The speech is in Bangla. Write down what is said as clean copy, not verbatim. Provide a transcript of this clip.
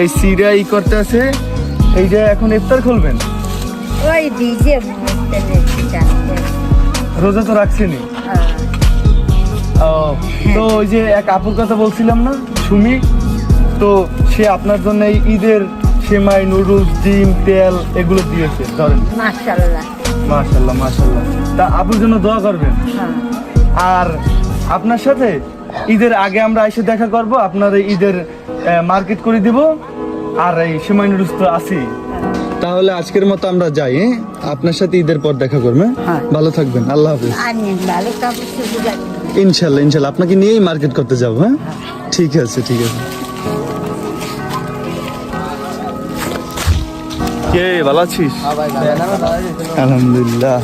এই সিরা ই করতে আছে, এই যে এখন ইফতার খুলবেন, ওই ডিজে রোজা তো রাখছেনি। ও, তো ওই যে এক আপুর কথা বলছিলাম না, সুমি, তো সে আপনার জন্য এই ঈদের সেমাই, নুডলস, ডিম, তেল এগুলো দিয়েছে, ধরেন। মাশাআল্লাহ মাশাআল্লাহ মাশাআল্লাহ। তা আপুর জন্য দোয়া করবেন। আর আপনার সাথে ঈদের আগে আমরা এসে দেখা করব, আপনার এই ঈদের মার্কেট করে দিব, আর এই সেমাই নুডলস তো আছেই। তাহলে আজকের মতো আমরা যাই, হ্যাঁ? আপনার সাথে ঈদের পর দেখা করবে। হ্যাঁ। ভালো থাকবেন, আল্লাহ হাফেজ। ভালো কাপড় ইনশাল্লাহ ইনশাল্লাহ আপনাকে নিয়েই মার্কেট করতে যাবো। হ্যাঁ, ঠিক আছে ঠিক আছে। কে ভালো আছিস? আলহামদুলিল্লাহ।